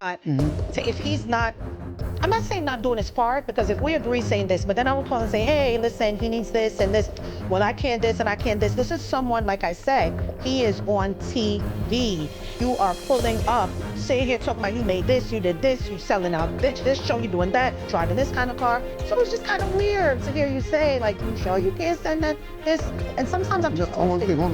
But if he's not, I'm not saying not doing his part, because if we agree saying this, but then I will call and say, hey, listen, he needs this and this. Well, I can't this and I can't this. This is someone, like I say, he is on TV. You are pulling up, sitting here talking about you made this, you did this, you selling out this show, you doing that, driving this kind of car. So it's just kind of weird to hear you say, like, you sure you can't send that, this? And sometimes I'm just,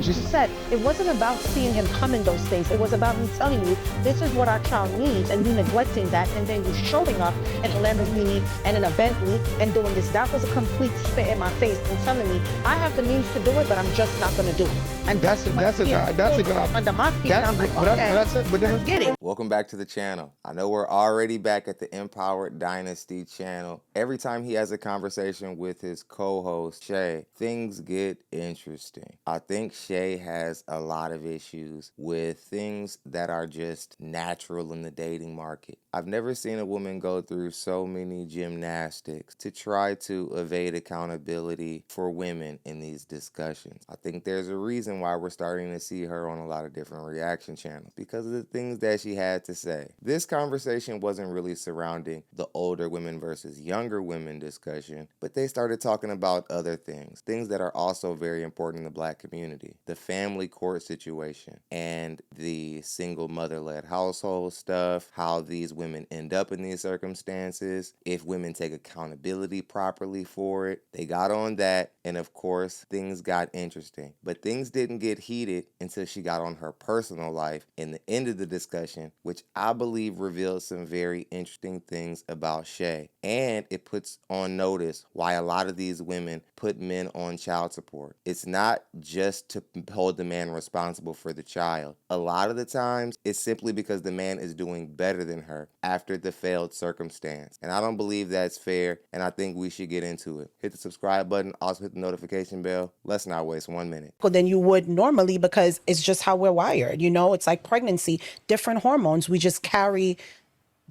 she said, it wasn't about seeing him come in those things. It was about me telling you, this is what our child needs, and you neglecting that, and then you showing up in a Lamborghini and in a Bentley and doing this. That was a complete spit in my face and telling me I have the means to do it, but I'm just not going to do it. And that's a good under my feet. I'm like, okay, get it. Welcome back to the channel. I know we're already back at the Empowered Dynasty channel. Every time he has a conversation with his co-host, Shay, things get interesting. I think Shay has a lot of issues with things that are just natural in the dating market. I've never seen a woman go through so many gymnastics to try to evade accountability for women in these discussions. I think there's a reason why we're starting to see her on a lot of different reaction channels, because of the things that she had to say. This conversation wasn't really surrounding the older women versus younger women discussion, but they started talking about other things that are also very important in the Black community. The family court situation and the single mother-led household stuff, how these women end up in these circumstances, if women take accountability properly for it. They got on that, and of course, things got interesting. But things didn't get heated until she got on her personal life in the end of the discussion, which I believe revealed some very interesting things about Shay. And it puts on notice why a lot of these women put men on child support. It's not just to hold the man responsible for the child. A lot of the times, it's simply because the man is doing better than her after the failed circumstance. And I don't believe that's fair, and I think we should get into it. Hit the subscribe button, also hit the notification bell. Let's not waste 1 minute. Than you would normally, because it's just how we're wired. You know, it's like pregnancy, different hormones. We just carry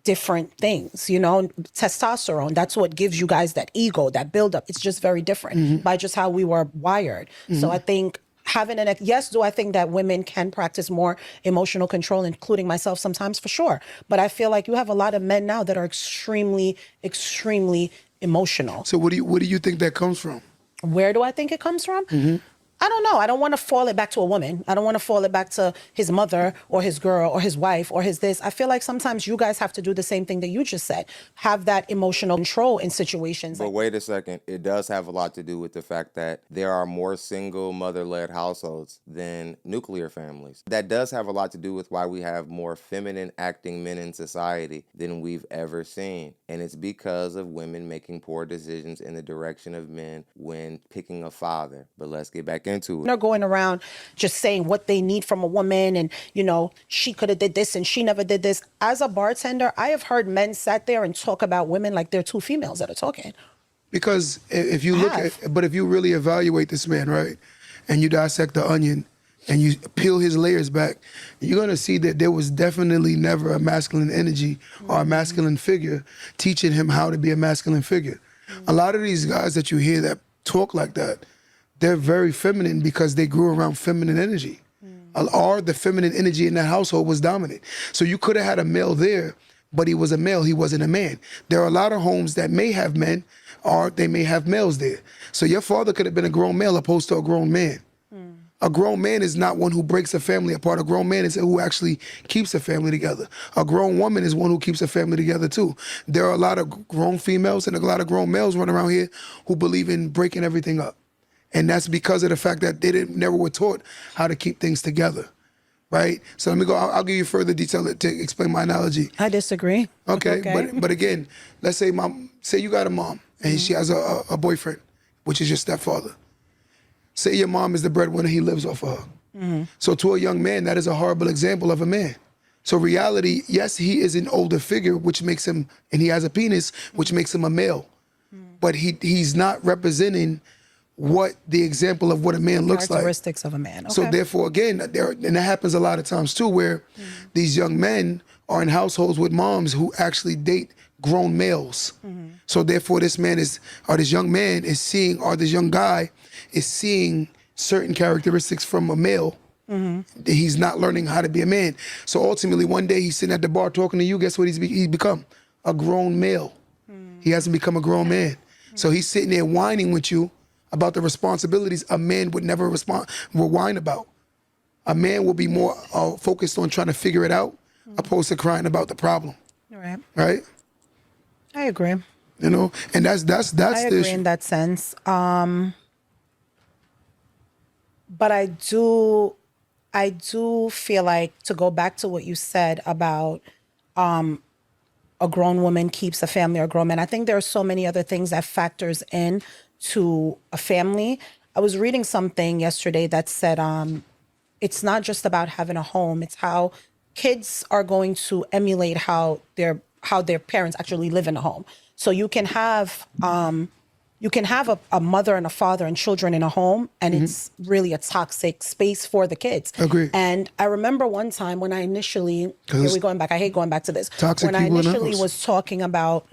different things, you know. Testosterone, that's what gives you guys that ego, that buildup. It's just very different by just how we were wired. So I think having yes, do I think that women can practice more emotional control, including myself sometimes, for sure. But I feel like you have a lot of men now that are extremely, extremely emotional. So what do you think that comes from? Where do I think it comes from? I don't know. I don't want to fall it back to a woman. I don't want to fall it back to his mother or his girl or his wife or his this. I feel like sometimes you guys have to do the same thing that you just said. Have that emotional control in situations. But wait a second. It does have a lot to do with the fact that there are more single mother-led households than nuclear families. That does have a lot to do with why we have more feminine acting men in society than we've ever seen. And it's because of women making poor decisions in the direction of men when picking a father. But let's get back into it. They're going around just saying what they need from a woman, and you know, she could have did this and she never did this. As a bartender, I have heard men sat there and talk about women like they're two females that are talking. Because if you if you really evaluate this man, right, and you dissect the onion and you peel his layers back, you're gonna see that there was definitely never a masculine energy or a masculine figure teaching him how to be a masculine figure. A lot of these guys that you hear that talk like that, they're very feminine because they grew around feminine energy. Or the feminine energy in that household was dominant. So you could have had a male there, but he was a male, he wasn't a man. There are a lot of homes that may have men, or they may have males there. So your father could have been a grown male opposed to a grown man. A grown man is not one who breaks a family apart. A grown man is who actually keeps a family together. A grown woman is one who keeps a family together too. There are a lot of grown females and a lot of grown males running around here who believe in breaking everything up. And that's because of the fact that they never were taught how to keep things together, right? So let me go, I'll give you further detail to explain my analogy. I disagree. Okay. But again, let's say say you got a mom and she has a boyfriend, which is your stepfather. Say your mom is the breadwinner, he lives off of her. So to a young man, that is a horrible example of a man. So reality, yes, he is an older figure, which makes him, and he has a penis, which makes him a male. But he's not representing what the example of what a man looks like. Characteristics of a man. Okay. So therefore, again, and that happens a lot of times too, where these young men are in households with moms who actually date grown males. So therefore, this young man is seeing, or this young guy is seeing certain characteristics from a male He's not learning how to be a man. So ultimately, one day he's sitting at the bar talking to you. Guess what he's become? A grown male. He hasn't become a grown man. So he's sitting there whining with you about the responsibilities a man would never whine about. A man will be more focused on trying to figure it out, opposed to crying about the problem. Right. Right? I agree. You know, and that's I the agree issue. in that sense. But I do feel like, to go back to what you said about a grown woman keeps a family, or a grown man, I think there are so many other things that factors in to a family. I was reading something yesterday that said it's not just about having a home, it's how kids are going to emulate how their parents actually live in a home. So you can have a mother and a father and children in a home, and it's really a toxic space for the kids. Agree. And I remember one time when I initially, here we going back, I hate going back to this. Toxic When I people in the initially house. was talking about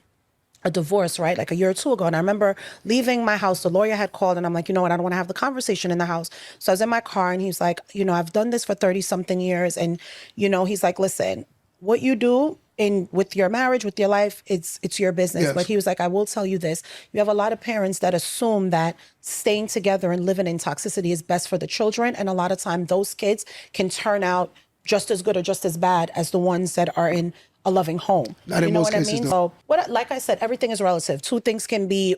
a divorce, right? Like a year or two ago. And I remember leaving my house, the lawyer had called, and I'm like, you know what? I don't want to have the conversation in the house. So I was in my car, and he's like, you know, I've done this for 30 something years. And, you know, he's like, listen, what you do with your marriage, with your life, it's your business. Yes. But he was like, I will tell you this. You have a lot of parents that assume that staying together and living in toxicity is best for the children. And a lot of time those kids can turn out just as good or just as bad as the ones that are in a loving home. Not in You know most what I cases, mean? though. So like I said, everything is relative. Two things can be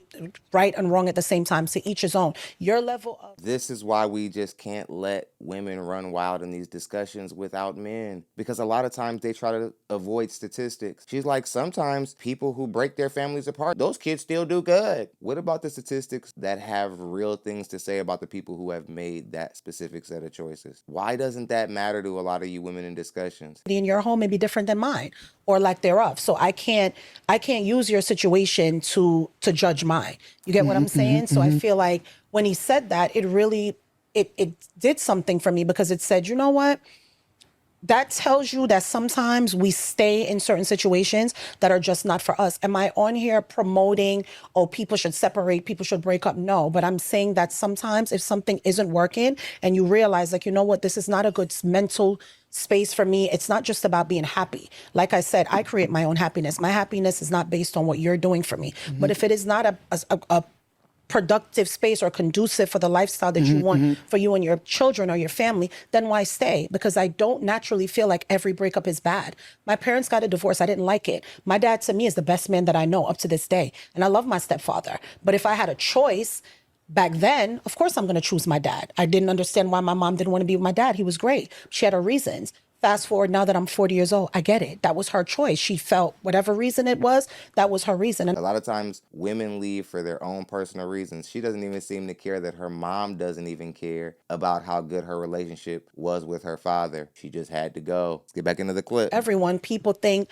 right and wrong at the same time, to each his own. Your level of... This is why we just can't let women run wild in these discussions without men. Because a lot of times they try to avoid statistics. She's like, sometimes people who break their families apart, those kids still do good. What about the statistics that have real things to say about the people who have made that specific set of choices? Why doesn't that matter to a lot of you women in discussions? in your home may be different than mine, or lack thereof. So I can't use your situation to judge mine. You get what I'm saying? So I feel like when he said that, it really it did something for me, because it said, you know what? That tells you that sometimes we stay in certain situations that are just not for us. Am I on here promoting, oh, people should separate, people should break up? No, but I'm saying that sometimes if something isn't working and you realize, like, you know what, this is not a good mental space for me. It's not just about being happy. Like I said, I create my own happiness. My happiness is not based on what you're doing for me. But if it is not a productive space or conducive for the lifestyle that you want for you and your children or your family, then why stay? Because I don't naturally feel like every breakup is bad. My parents got a divorce. I didn't like it. My dad, to me, is the best man that I know up to this day. And I love my stepfather. But if I had a choice back then, of course I'm going to choose my dad. I didn't understand why my mom didn't want to be with my dad. He was great. She had her reasons. Fast forward, now that I'm 40 years old, I get it. That was her choice. She felt whatever reason it was, that was her reason. A lot of times women leave for their own personal reasons. She doesn't even seem to care that her mom doesn't even care about how good her relationship was with her father. She just had to go. Let's get back into the clip. Everyone, people think,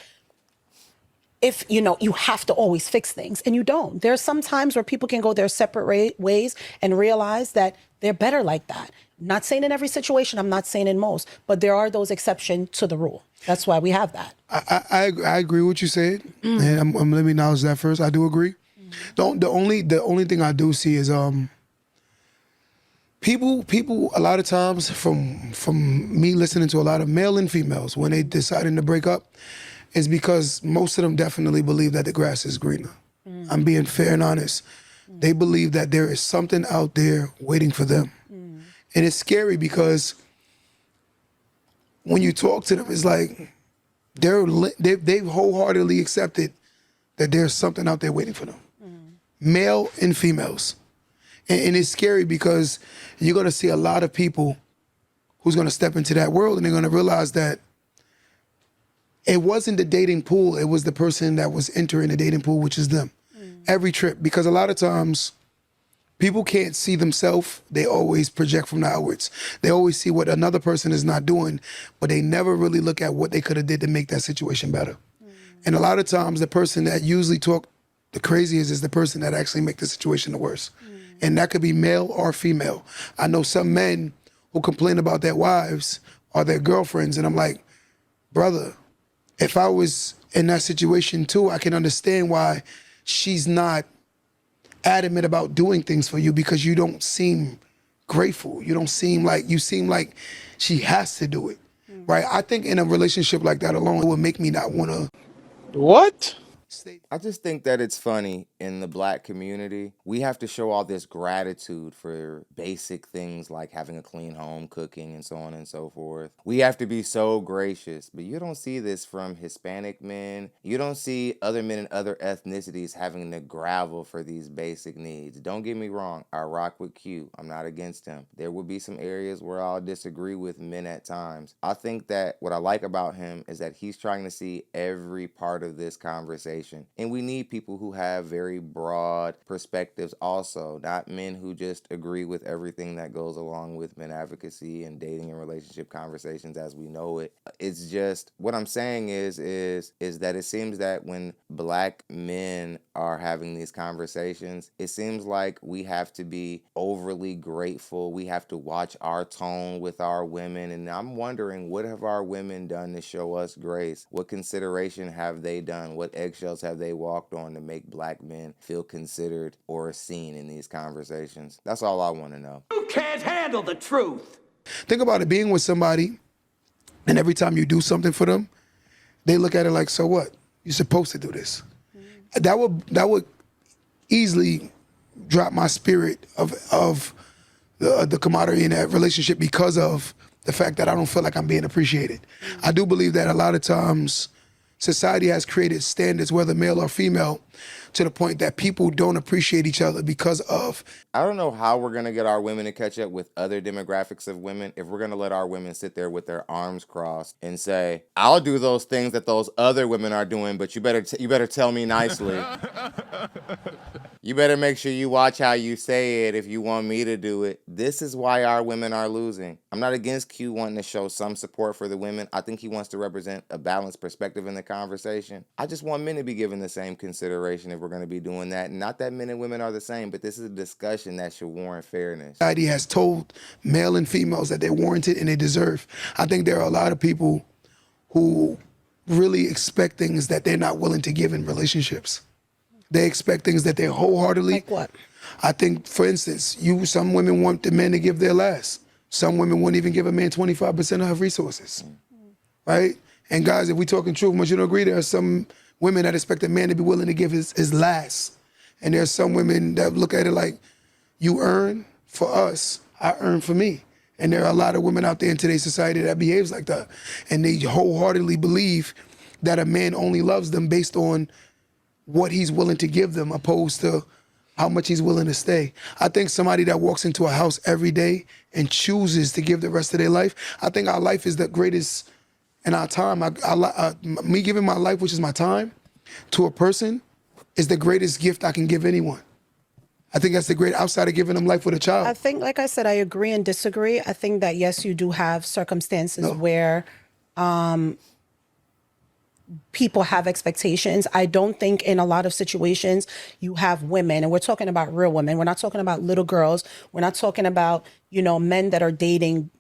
if, you know, you have to always fix things, and you don't. There's some times where people can go their separate ways and realize that they're better like that. Not saying in every situation, I'm not saying in most, but there are those exceptions to the rule. That's why we have that. I agree with what you said, and let me acknowledge that first. I do agree. The only thing I do see is people a lot of times, from me listening to a lot of male and females, when they deciding to break up, is because most of them definitely believe that the grass is greener. I'm being fair and honest. They believe that there is something out there waiting for them. And it's scary because when you talk to them, it's like they've wholeheartedly accepted that there's something out there waiting for them, male and females. And it's scary because you're going to see a lot of people who's going to step into that world, and they're going to realize that it wasn't the dating pool, it was the person that was entering the dating pool, which is them. Every trip, because a lot of times people can't see themselves. They always project from the outwards. They always see what another person is not doing, but they never really look at what they could have did to make that situation better. And a lot of times the person that usually talk the craziest is the person that actually make the situation the worse. And that could be male or female. I know some men who complain about their wives or their girlfriends, and I'm like, brother, if I was in that situation too, I can understand why she's not adamant about doing things for you, because you don't seem grateful. You don't seem like, you seem like she has to do it, right? I think in a relationship like that alone, it would make me not want to. What? I just think that it's funny in the black community. We have to show all this gratitude for basic things like having a clean home, cooking, and so on and so forth. We have to be so gracious, but you don't see this from Hispanic men. You don't see other men in other ethnicities having to gravel for these basic needs. Don't get me wrong, I rock with Q. I'm not against him. There will be some areas where I'll disagree with men at times. I think that what I like about him is that he's trying to see every part of this conversation. And we need people who have very broad perspectives also, not men who just agree with everything that goes along with men advocacy and dating and relationship conversations as we know it. It's just, what I'm saying is that it seems that when black men are having these conversations, it seems like we have to be overly grateful. We have to watch our tone with our women. And I'm wondering, what have our women done to show us grace? What consideration have they done? What eggshells have they walked on to make black men feel considered or seen in these conversations? That's all I want to know. You can't handle the truth. Think about it, being with somebody, and every time you do something for them, they look at it like, so what? You're supposed to do this. That would easily drop my spirit of the camaraderie in that relationship because of the fact that I don't feel like I'm being appreciated. I do believe that a lot of times society has created standards, whether male or female, to the point that people don't appreciate each other because of. I don't know how we're going to get our women to catch up with other demographics of women if we're going to let our women sit there with their arms crossed and say, I'll do those things that those other women are doing, but you better tell me nicely. You better make sure you watch how you say it if you want me to do it. This is why our women are losing. I'm not against Q wanting to show some support for the women. I think he wants to represent a balanced perspective in the conversation. I just want men to be given the same consideration if we're going to be doing that. Not that men and women are the same, but this is a discussion that should warrant fairness. Society has told male and females that they're warranted and they deserve. I think there are a lot of people who really expect things that they're not willing to give in relationships. They expect things that they're wholeheartedly. Like what? I think, for instance, some women want the man to give their last. Some women won't even give a man 25% of her resources, right? And guys, if we're talking truth, I want you to agree there are some women that expect a man to be willing to give his last. And there's some women that look at it like, you earn for us, I earn for me. And there are a lot of women out there in today's society that behaves like that. And they wholeheartedly believe that a man only loves them based on what he's willing to give them opposed to how much he's willing to stay. I think somebody that walks into a house every day and chooses to give the rest of their life, I think our life is the greatest in our time. Me giving my life, which is my time, to a person is the greatest gift I can give anyone. I think that's the great, outside of giving them life with a child. I think, like I said, I agree and disagree. I think that, yes, you do have circumstances where people have expectations. I don't think in a lot of situations you have women, and we're talking about real women. We're not talking about little girls. We're not talking about, men that are dating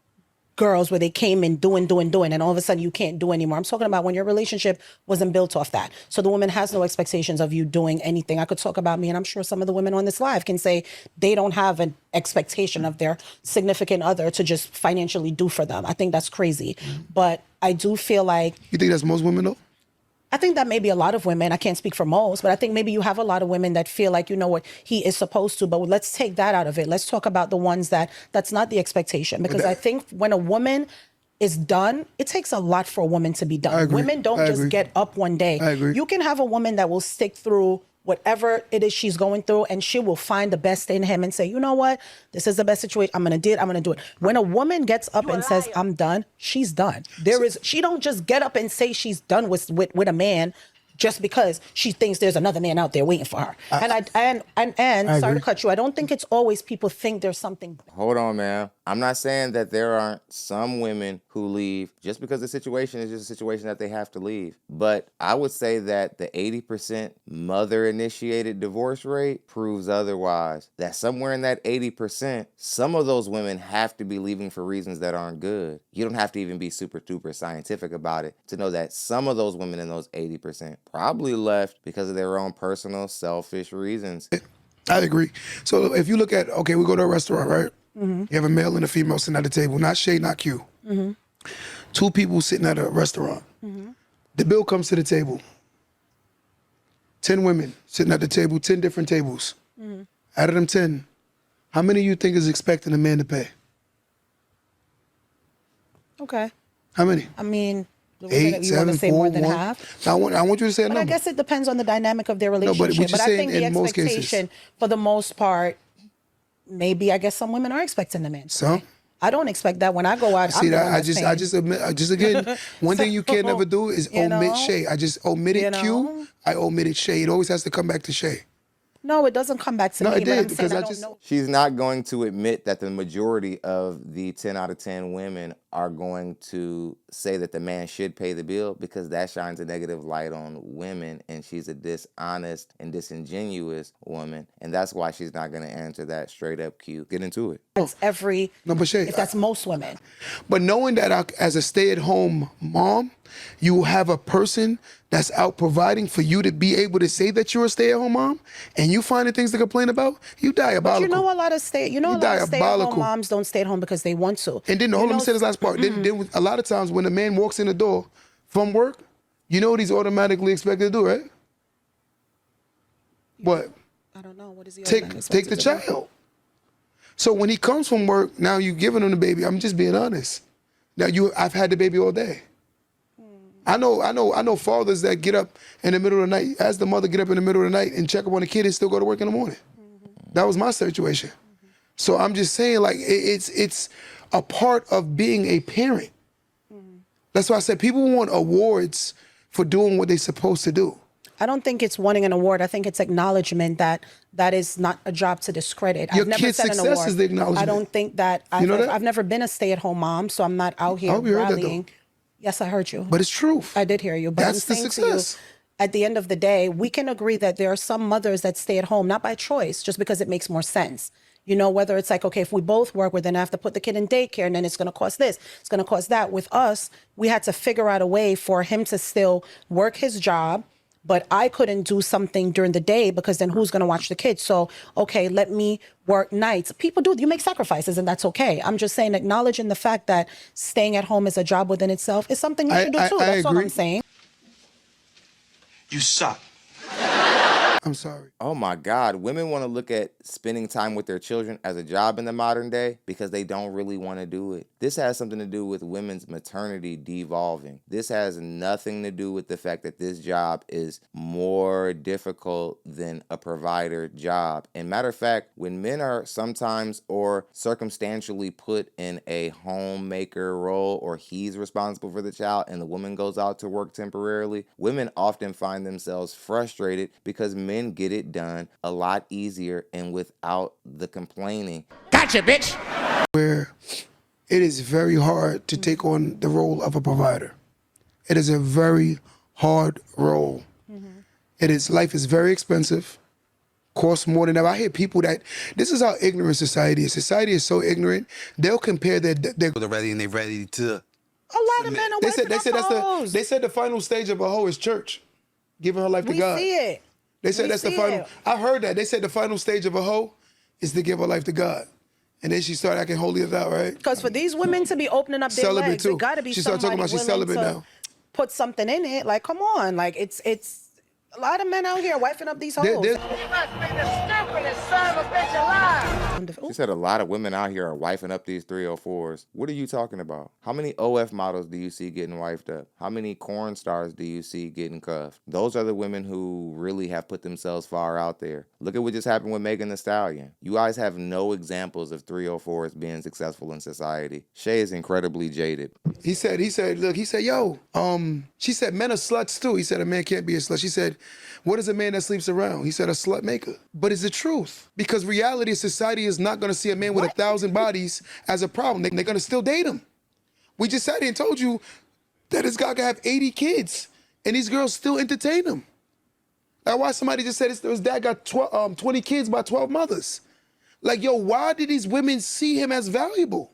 girls where they came in doing, and all of a sudden you can't do anymore. I'm talking about when your relationship wasn't built off that. So the woman has no expectations of you doing anything. I could talk about me, and I'm sure some of the women on this live can say they don't have an expectation of their significant other to just financially do for them. I think that's crazy. But I do feel like... You think that's most women though? I think that maybe a lot of women, I can't speak for most, but I think maybe you have a lot of women that feel like, what, he is supposed to, but let's take that out of it. Let's talk about the ones that's not the expectation. Because I think when a woman is done, it takes a lot for a woman to be done. Women don't just get up one day. I agree. You can have a woman that will stick through whatever it is she's going through, and she will find the best in him and say, you know what, this is the best situation. I'm going to do it. I'm going to do it. When a woman gets up and says, I'm done, she's done. She don't just get up and say she's done with a man just because she thinks there's another man out there waiting for her. And sorry to cut you, I don't think it's always people think there's something. Hold on, man. I'm not saying that there aren't some women who leave just because the situation is just a situation that they have to leave. But I would say that the 80% mother-initiated divorce rate proves otherwise. That somewhere in that 80%, some of those women have to be leaving for reasons that aren't good. You don't have to even be super duper scientific about it to know that some of those women in those 80% probably left because of their own personal selfish reasons. I agree. So if you look at, we go to a restaurant, right? You have a male and a female sitting at the table, not Shay, not Q. Two people sitting at a restaurant. The bill comes to the table. 10 women sitting at the table, 10 different tables. Out of them 10, how many of you think is expecting a man to pay? Okay. How many? I mean, you 8, want 7, to say 4, more than 1. half? I want you to say a But number. I guess it depends on the dynamic of their but relationship. what you're I saying think the in most cases. expectation, for the most part, maybe I guess some women are expecting the man. to Some? pay. I don't expect that when I go out. See I'm the that one that's I paying. just admit, again, one thing you can't never do is you omit know? Shay. I just omitted You Q. know? I omitted Shay. It always has to come back to Shay. No, it doesn't come back to No, me. it but did, I'm because saying I I don't just- know. She's not going to admit that the majority of the 10 out of 10 women are going to say that the man should pay the bill, because that shines a negative light on women, and she's a dishonest and disingenuous woman, and that's why she's not going to answer that straight up Q. Get into it. That's every. No, but Shay, if that's most women. But knowing that as a stay-at-home mom, you have a person that's out providing for you to be able to say that you're a stay-at-home mom, and you finding things to complain about, you diabolical. But you know, a lot of You stay-at-home diabolical. moms don't stay at home because they want to. And then You hold on, let know, me say this last part. Then a lot of times when a man walks in the door from work, you know what he's automatically expected to do, right? What? I don't know. What is he? Take automatically the expected to do? child. So when he comes from work, now you giving him the baby. I'm just being honest. Now I've had the baby all day. I know fathers that get up in the middle of the night, as the mother get up in the middle of the night and check up on the kid and still go to work in the morning. That was my situation. So I'm just saying, like, it's a part of being a parent. That's why I said people want awards for doing what they're supposed to do. I don't think it's wanting an award. I think it's acknowledgement that that is not a job to discredit. Your I've never kid's said an success award. is the acknowledgement. I don't think that You know that? I've never been a stay-at-home mom, so I'm not out here hope you heard that, though. rallying. Yes, I heard you. But it's truth. I did hear you. But That's I'm the saying success. to you, at the end of the day, we can agree that there are some mothers that stay at home, not by choice, just because it makes more sense. You know, whether it's like, okay, if we both work, we're then have to put the kid in daycare, and then it's going to cost this, it's going to cost that. With us, we had to figure out a way for him to still work his job, but I couldn't do something during the day because then who's going to watch the kids? So, okay, let me work nights. People do, you make sacrifices, and that's okay. I'm just saying, acknowledging the fact that staying at home is a job within itself is something you should do too. That's all agree. I'm saying. You suck. I'm sorry. Oh my God. Women want to look at spending time with their children as a job in the modern day because they don't really want to do it. This has something to do with women's maternity devolving. This has nothing to do with the fact that this job is more difficult than a provider job. And matter of fact, when men are sometimes or circumstantially put in a homemaker role, or he's responsible for the child and the woman goes out to work temporarily, women often find themselves frustrated because men get it done a lot easier and without the complaining. Gotcha, bitch. Where it is very hard to take on the role of a provider. It is a very hard role. Life is very expensive, costs more than ever. I hear people this is how ignorant society is. Society is so ignorant, they'll compare their They're ready and they're ready to. A lot of men are wiping up hoes. they said the final stage of a hoe is church, giving her life to We God. see it. They said We that's the see final. it. I heard that. They said the final stage of a hoe is to give her life to God. And then she started acting holier thou, right? Because for these women to be opening up their Celibate, legs, too. it got to be She started somebody talking about she's willing celibate to now. put something in it. Like, come on. Like, it's a lot of men out here wiping up these hoes. There- She said a lot of women out here are wifing up these 304s. What are you talking about? How many OF models do you see getting wifed up? How many corn stars do you see getting cuffed? Those are the women who really have put themselves far out there. Look at what just happened with Megan Thee Stallion. You guys have no examples of 304s being successful in society. Shay is incredibly jaded. He said, yo, she said, men are sluts too. He said, a man can't be a slut. She said, what is a man that sleeps around? He said, a slut maker. But it's the truth. Because reality of society is not going to see a man with 1,000 bodies as a problem. They're going to still date him. We just sat here and told you that this guy can have 80 kids and these girls still entertain him. That's why somebody just said his dad got 20 kids by 12 mothers. Like, yo, why did these women see him as valuable?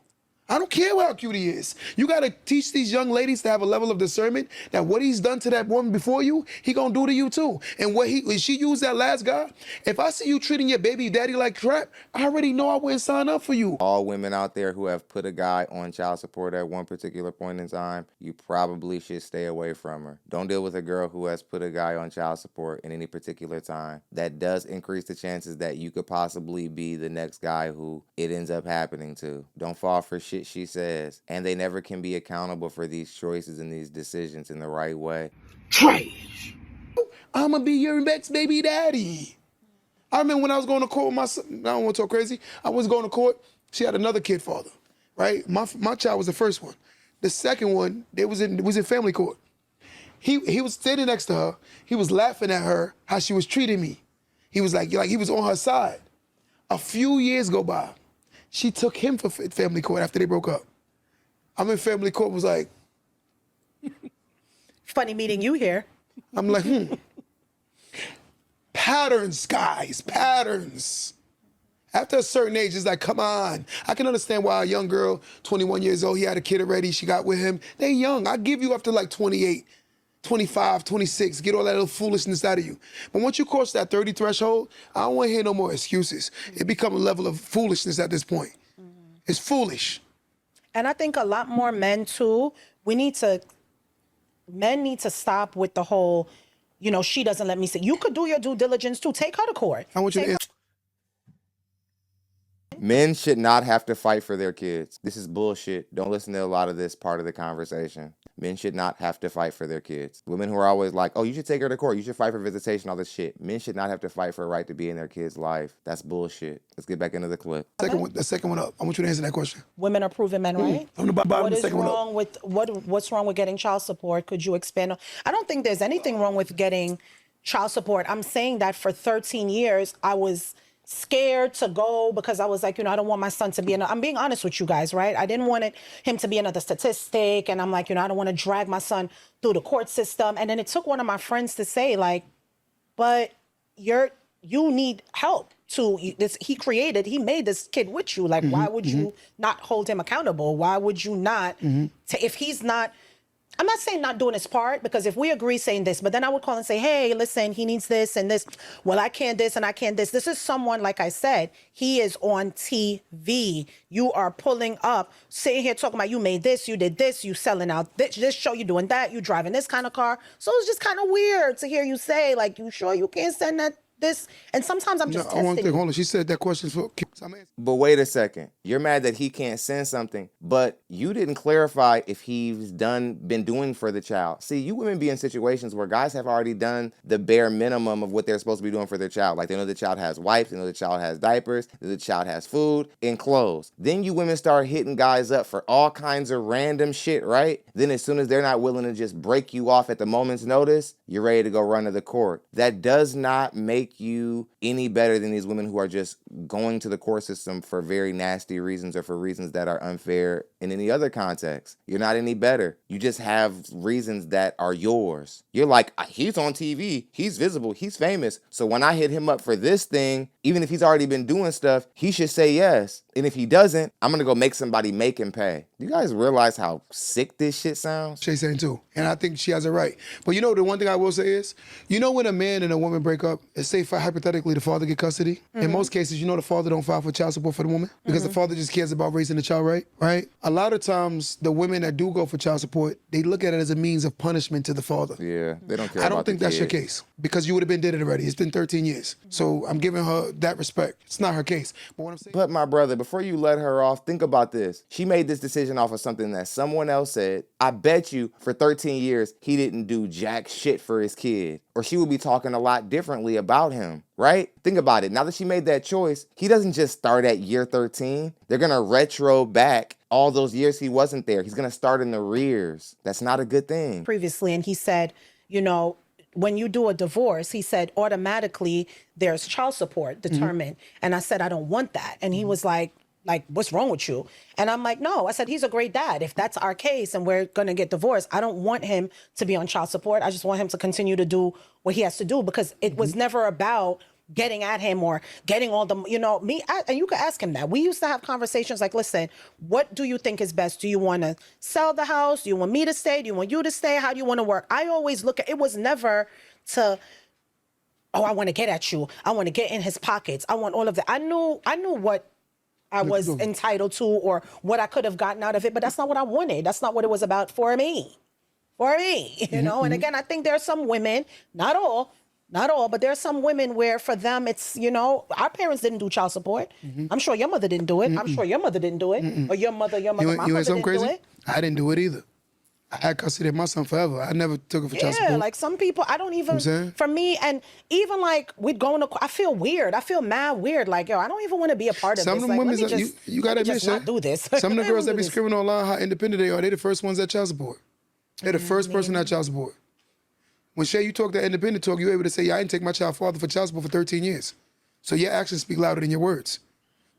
I don't care how cute he is. You gotta teach these young ladies to have a level of discernment that what he's done to that woman before you, he gonna do to you too. And when she used that last guy, if I see you treating your baby daddy like crap, I already know I wouldn't sign up for you. All women out there who have put a guy on child support at one particular point in time, you probably should stay away from her. Don't deal with a girl who has put a guy on child support in any particular time. That does increase the chances that you could possibly be the next guy who it ends up happening to. Don't fall for shit she says. And they never can be accountable for these choices and these decisions in the right way. Trash. I'ma be your next baby daddy. I remember when I was going to court with my son, I don't want to talk crazy. I was going to court. She had another kid father, right? My child was the first one. The second one, was in family court. He was standing next to her. He was laughing at her, how she was treating me. He was like he was on her side. A few years go by. She took him for family court after they broke up. I'm in family court, was like, Funny meeting you here. I'm like, Patterns, guys, patterns. After a certain age, it's like, come on. I can understand why a young girl, 21 years old, he had a kid already, she got with him. They young. I give you up to like 28, 25, 26, get all that little foolishness out of you. But once you cross that 30 threshold, I don't want to hear no more excuses. It becomes a level of foolishness at this point. It's foolish. And I think a lot more men too, men need to stop with the whole, she doesn't let me see. You could do your due diligence too. Take her to court. I want you to Men should not have to fight for their kids. This is bullshit. Don't listen to a lot of this part of the conversation. Men should not have to fight for their kids. Women who are always like, oh, you should take her to court. You should fight for visitation, all this shit. Men should not have to fight for a right to be in their kid's life. That's bullshit. Let's get back into the clip. the second one up. I want you to answer that question. Women are proving men right. On the bottom, What the is second one up. wrong with what's wrong with getting child support? Could you expand on? I don't think there's anything wrong with getting child support. I'm saying that for 13 years, I was scared to go because I was like, I don't want my son to be I'm being honest with you guys, right? I didn't want him to be another statistic. And I'm like, I don't want to drag my son through the court system. And then it took one of my friends to say like, but you need help he made this kid with you. Like, why would you not hold him accountable? Why would you not, if he's not, I'm not saying not doing his part, because if we agree saying this, but then I would call and say, hey, listen, he needs this and this. Well, I can't this and I can't this. This is someone, like I said, he is on TV. You are pulling up, sitting here talking about you made this, you did this, you selling out this show, you doing that, you driving this kind of car. So it's just kind of weird to hear you say, like, you sure you can't send this? And sometimes I'm just I want to testing think, you. hold on. She said that question for. But wait a second. You're mad that he can't send something, but you didn't clarify if he's been doing for the child. See, you women be in situations where guys have already done the bare minimum of what they're supposed to be doing for their child. Like, they know the child has wipes, they know the child has diapers, they know the child has food and clothes. Then you women start hitting guys up for all kinds of random shit, right? Then as soon as they're not willing to just break you off at the moment's notice, you're ready to go run to the court. That does not make you any better than these women who are just going to the court system for very nasty reasons or for reasons that are unfair in any other context. You're not any better. You just have reasons that are yours. You're like, he's on TV, he's visible, he's famous. So when I hit him up for this thing, even if he's already been doing stuff, he should say yes. And if he doesn't, I'm going to go make somebody make him pay. Do you guys realize how sick this shit sounds? Shay saying too. And I think she has it right. But the one thing I will say is, when a man and a woman break up, let's say hypothetically the father get custody. In most cases, the father don't file for child support for the woman because the father just cares about raising the child right? A lot of times, the women that do go for child support, they look at it as a means of punishment to the father. Yeah, they don't care I about don't think the that's your kid. case because you would have been did it already. It's been 13 years. So I'm giving her that respect. It's not her case. But what I'm saying... But my brother, before you let her off, think about this. She made this decision off of something that someone else said. I bet you for 13 years, he didn't do jack shit for his kid. Or she would be talking a lot differently about him, right? Think about it. Now that she made that choice, he doesn't just start at year 13. They're going to retro back all those years he wasn't there. He's going to start in the rears. That's not a good thing. Previously, and he said, when you do a divorce, he said, automatically there's child support determined. And I said, I don't want that. And he was like, what's wrong with you? And I'm like, no. I said, he's a great dad. If that's our case and we're going to get divorced, I don't want him to be on child support. I just want him to continue to do what he has to do, because it was never about getting at him or getting all the, and you could ask him that. We used to have conversations like, listen, what do you think is best? Do you want to sell the house? Do you want me to stay? Do you want you to stay? How do you want to work? I always look at, it was never to, oh, I want to get at you. I want to get in his pockets. I want all of that. I knew what I was entitled to or what I could have gotten out of it, but that's not what I wanted. That's not what it was about for me. You know? And again, I think there are some women, not all, but there are some women where for them it's, our parents didn't do child support. I'm sure your mother didn't do it. I'm sure your mother didn't do it. Or your mother, my mother didn't do it. I didn't do it either. I had custody of my son forever. I never took it for child support. Yeah, like some people, I don't even, for me, and even like we'd go I feel weird. I feel mad weird. Like, yo, I don't even want to be a part of some this. Some of them like, women, you got to admit, not do this. Some of the girls that be screaming online how independent they are, they the first ones at child support. They're the first person at child support. When Shay, you talk that independent talk, you're able to say, yeah, I didn't take my child father for child support for 13 years. So your actions speak louder than your words.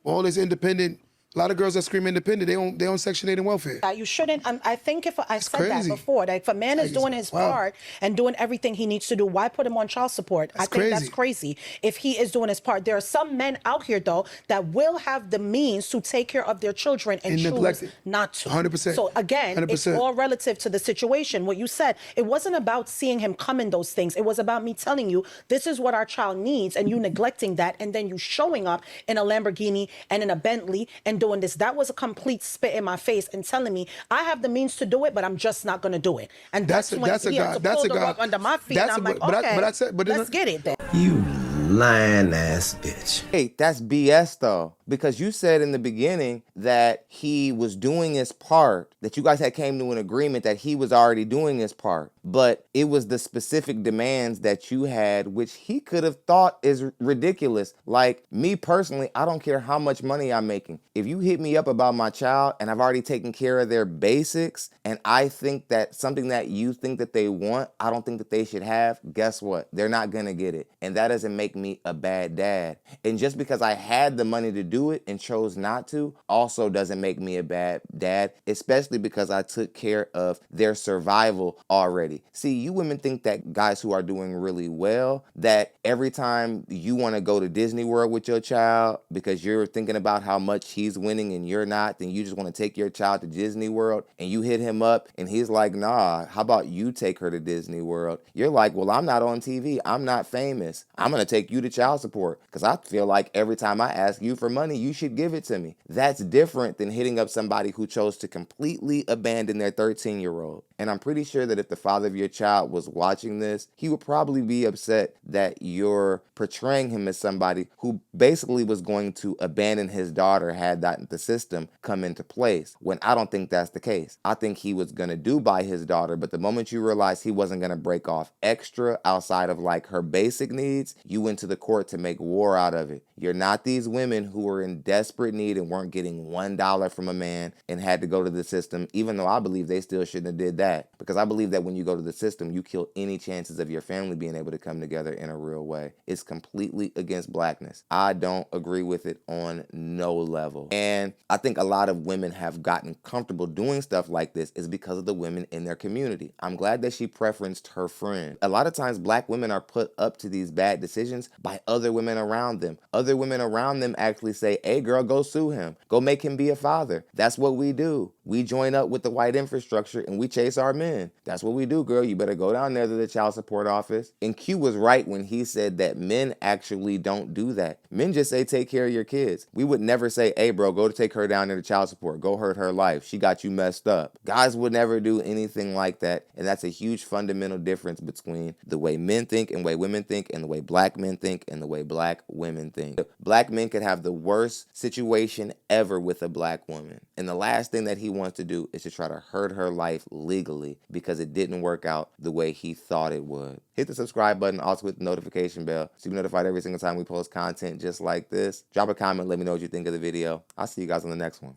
All this independent, a lot of girls that scream independent, they own Section 8 and welfare. You shouldn't, I think if I said crazy. that before, that if a man is doing his part and doing everything he needs to do, why put him on child support? I think that's crazy. If he is doing his part, there are some men out here though that will have the means to take care of their children and choose not to. 100%. So again, 100%. it's all relative to the situation. What you said, it wasn't about seeing him come in those things. It was about me telling you, this is what our child needs, and you neglecting that, and then you showing up in a Lamborghini and in a Bentley and doing this. That was a complete spit in my face and telling me I have the means to do it, but I'm just not going to do it. And that's when he had to pull the rug under my feet. And I'm like, okay, let's get it then. You lying ass bitch. Hey, that's BS though, because you said in the beginning that he was doing his part, that you guys had came to an agreement that he was already doing his part, but it was the specific demands that you had, which he could have thought is ridiculous. Like me personally, I don't care how much money I'm making. If you hit me up about my child and I've already taken care of their basics, and I think that something that you think that they want, I don't think that they should have, guess what? They're not gonna get it. And that doesn't make me a bad dad. And just because I had the money to do it and chose not to also doesn't make me a bad dad, especially because I took care of their survival already. See, you women think that guys who are doing really well, that every time you want to go to Disney World with your child because you're thinking about how much he's winning and you're not, then you just want to take your child to Disney World, and you hit him up and he's like, nah, how about you take her to Disney World? You're like, well, I'm not on TV. I'm not famous. I'm going to take you to child support because I feel like every time I ask you for money, you should give it to me. That's different than hitting up somebody who chose to completely abandon their 13-year-old. And I'm pretty sure that if the father of your child was watching this, he would probably be upset that you're portraying him as somebody who basically was going to abandon his daughter had that the system come into place, when I don't think that's the case. I think he was going to do by his daughter, but the moment you realized he wasn't going to break off extra outside of like her basic needs, you went to the court to make war out of it. You're not these women who were in desperate need and weren't getting $1 from a man and had to go to the system, even though I believe they still shouldn't have did that. Because I believe that when you go to the system, you kill any chances of your family being able to come together in a real way. It's completely against blackness. I don't agree with it on no level. And I think a lot of women have gotten comfortable doing stuff like this is because of the women in their community. I'm glad that she preferenced her friend. A lot of times black women are put up to these bad decisions by other women around them. Other women around them actually say, hey girl, go sue him. Go make him be a father. That's what we do. We join up with the white infrastructure and we chase our men. That's what we do, girl. You better go down there to the child support office. And Q was right when he said that men actually don't do that. Men just say, take care of your kids. We would never say, hey bro, go to take her down there to child support. Go hurt her life. She got you messed up. Guys would never do anything like that. And that's a huge fundamental difference between the way men think and the way women think and the way black men think and the way black women think. Black men could have the worst situation ever with a black woman. And the last thing that he wants to do is to try to hurt her life legally because it didn't work out the way he thought it would. Hit the subscribe button, also hit the notification bell so you're notified every single time we post content just like this. Drop a comment, let me know what you think of the video. I'll see you guys on the next one.